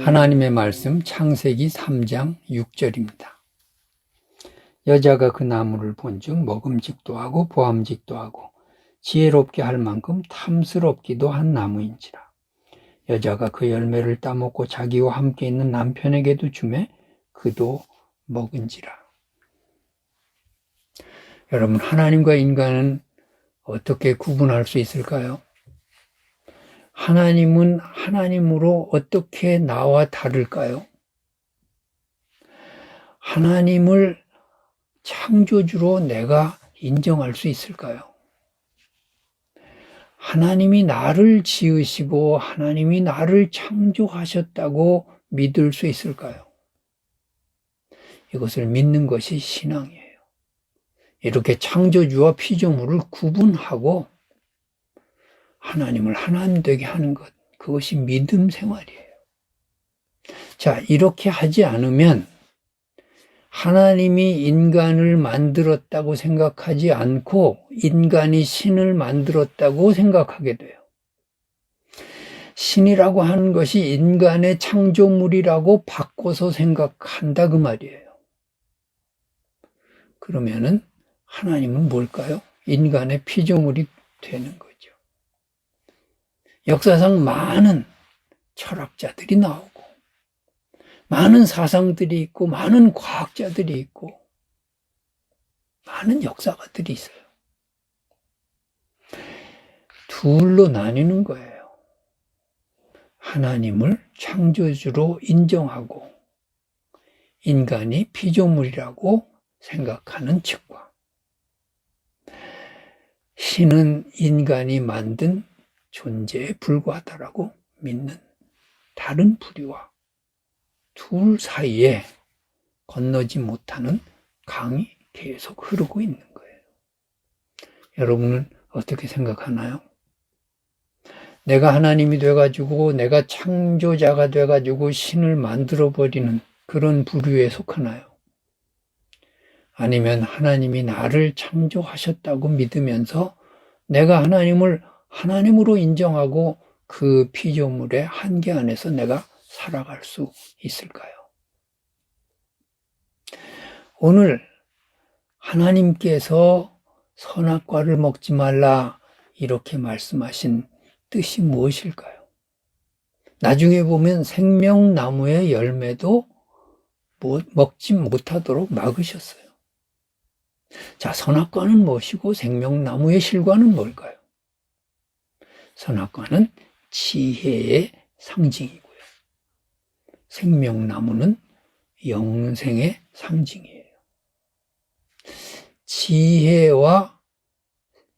하나님의 말씀 창세기 3장 6절입니다. 여자가 그 나무를 본즉 먹음직도 하고 보암직도 하고 지혜롭게 할 만큼 탐스럽기도 한 나무인지라. 여자가 그 열매를 따먹고 자기와 함께 있는 남편에게도 주매 그도 먹은지라. 여러분, 하나님과 인간은 어떻게 구분할 수 있을까요? 하나님은 하나님으로 어떻게 나와 다를까요? 하나님을 창조주로 내가 인정할 수 있을까요? 하나님이 나를 지으시고 하나님이 나를 창조하셨다고 믿을 수 있을까요? 이것을 믿는 것이 신앙이에요. 이렇게 창조주와 피조물을 구분하고 하나님을 하나님 되게 하는 것, 그것이 믿음 생활이에요. 자, 이렇게 하지 않으면 하나님이 인간을 만들었다고 생각하지 않고 인간이 신을 만들었다고 생각하게 돼요. 신이라고 하는 것이 인간의 창조물이라고 바꿔서 생각한다 그 말이에요. 그러면은 하나님은 뭘까요? 인간의 피조물이 되는 거죠. 역사상 많은 철학자들이 나오고 많은 사상들이 있고 많은 과학자들이 있고 많은 역사가들이 있어요. 둘로 나뉘는 거예요. 하나님을 창조주로 인정하고 인간이 피조물이라고 생각하는 측과 신은 인간이 만든 존재에 불과하다라고 믿는 다른 부류와 둘 사이에 건너지 못하는 강이 계속 흐르고 있는 거예요. 여러분은 어떻게 생각하나요? 내가 하나님이 돼가지고 내가 창조자가 돼가지고 신을 만들어버리는 그런 부류에 속하나요? 아니면 하나님이 나를 창조하셨다고 믿으면서 내가 하나님을 하나님으로 인정하고 그 피조물의 한계 안에서 내가 살아갈 수 있을까요? 오늘 하나님께서 선악과를 먹지 말라 이렇게 말씀하신 뜻이 무엇일까요? 나중에 보면 생명나무의 열매도 먹지 못하도록 막으셨어요. 자, 선악과는 무엇이고 생명나무의 실과는 뭘까요? 선악과는 지혜의 상징이고요. 생명나무는 영생의 상징이에요. 지혜와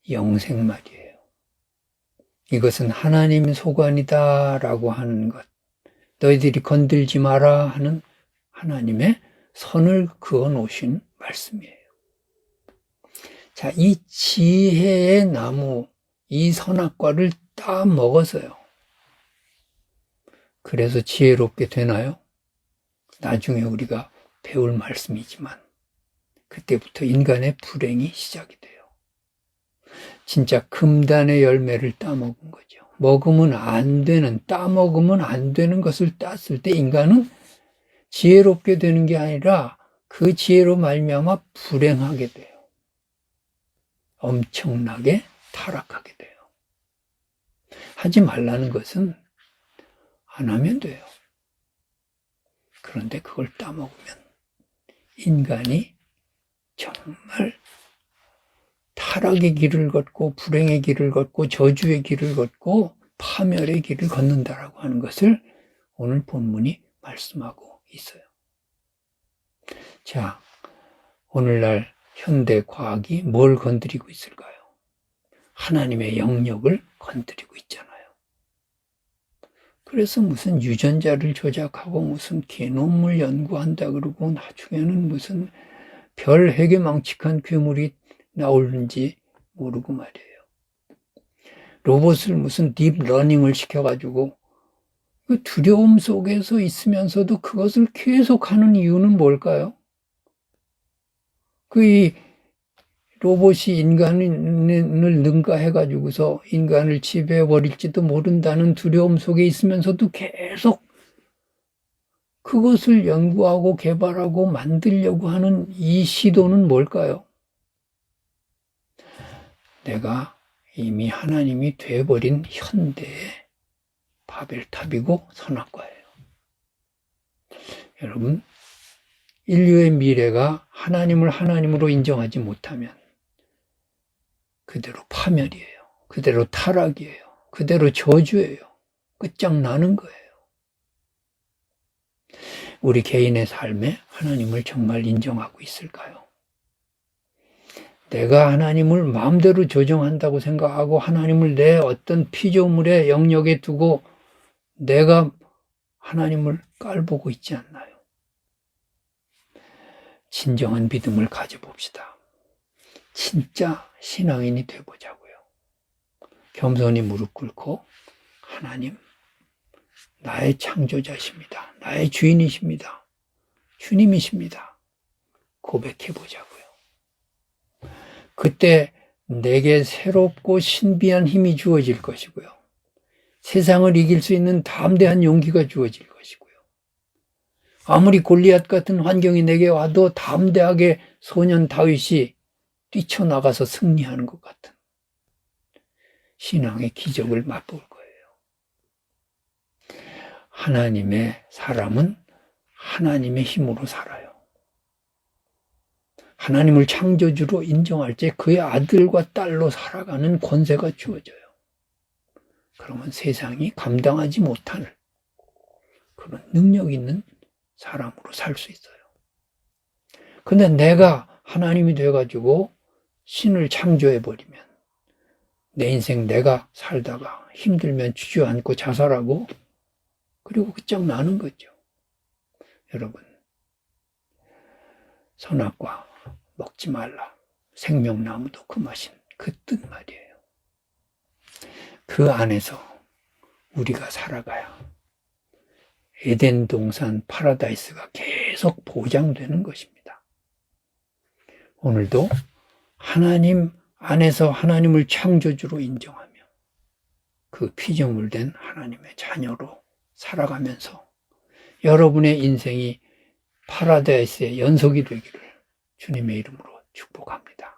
영생 말이에요. 이것은 하나님 소관이다라고 하는 것, 너희들이 건들지 마라 하는 하나님의 선을 그어 놓으신 말씀이에요. 자, 이 지혜의 나무, 이 선악과를 따 먹어서요. 그래서 지혜롭게 되나요? 나중에 우리가 배울 말씀이지만 그때부터 인간의 불행이 시작이 돼요. 진짜 금단의 열매를 따먹은 거죠. 먹으면 안 되는, 따먹으면 안 되는 것을 땄을 때 인간은 지혜롭게 되는 게 아니라 그 지혜로 말미암아 불행하게 돼요. 엄청나게 타락하게 돼요. 하지 말라는 것은 안 하면 돼요. 그런데 그걸 따먹으면 인간이 정말 타락의 길을 걷고 불행의 길을 걷고 저주의 길을 걷고 파멸의 길을 걷는다라고 하는 것을 오늘 본문이 말씀하고 있어요. 자, 오늘날 현대 과학이 뭘 건드리고 있을까요? 하나님의 영역을 건드리고 있잖아요. 그래서 무슨 유전자를 조작하고 무슨 게놈을 연구한다 그러고 나중에는 무슨 별 핵에 망측한 괴물이 나오는지 모르고 말이에요. 로봇을 무슨 딥러닝을 시켜가지고 그 두려움 속에서 있으면서도 그것을 계속하는 이유는 뭘까요? 이 로봇이 인간을 능가해가지고서 인간을 지배해버릴지도 모른다는 두려움 속에 있으면서도 계속 그것을 연구하고 개발하고 만들려고 하는 이 시도는 뭘까요? 내가 이미 하나님이 돼버린 현대의 바벨탑이고 선악과예요. 여러분, 인류의 미래가 하나님을 하나님으로 인정하지 못하면 그대로 파멸이에요. 그대로 타락이에요. 그대로 저주예요. 끝장나는 거예요. 우리 개인의 삶에 하나님을 정말 인정하고 있을까요? 내가 하나님을 마음대로 조정한다고 생각하고 하나님을 내 어떤 피조물의 영역에 두고 내가 하나님을 깔보고 있지 않나요? 진정한 믿음을 가져봅시다. 진짜 신앙인이 되보자고요. 겸손히 무릎 꿇고 하나님, 나의 창조자십니다. 나의 주인이십니다. 주님이십니다. 고백해보자고요. 그때 내게 새롭고 신비한 힘이 주어질 것이고요. 세상을 이길 수 있는 담대한 용기가 주어질 것이고요. 아무리 골리앗 같은 환경이 내게 와도 담대하게 소년 다윗이 뛰쳐나가서 승리하는 것 같은 신앙의 기적을 맛볼 거예요. 하나님의 사람은 하나님의 힘으로 살아요. 하나님을 창조주로 인정할 때 그의 아들과 딸로 살아가는 권세가 주어져요. 그러면 세상이 감당하지 못할 그런 능력 있는 사람으로 살 수 있어요. 근데 내가 하나님이 돼가지고 신을 창조해버리면 내 인생 내가 살다가 힘들면 주저앉고 자살하고 그리고 끝장나는 거죠. 여러분, 선악과 먹지 말라. 생명나무도 금하신 그 뜻 말이에요. 그 안에서 우리가 살아가야 에덴 동산 파라다이스가 계속 보장되는 것입니다. 오늘도 하나님 안에서 하나님을 창조주로 인정하며 그 피조물된 하나님의 자녀로 살아가면서 여러분의 인생이 파라다이스의 연속이 되기를 주님의 이름으로 축복합니다.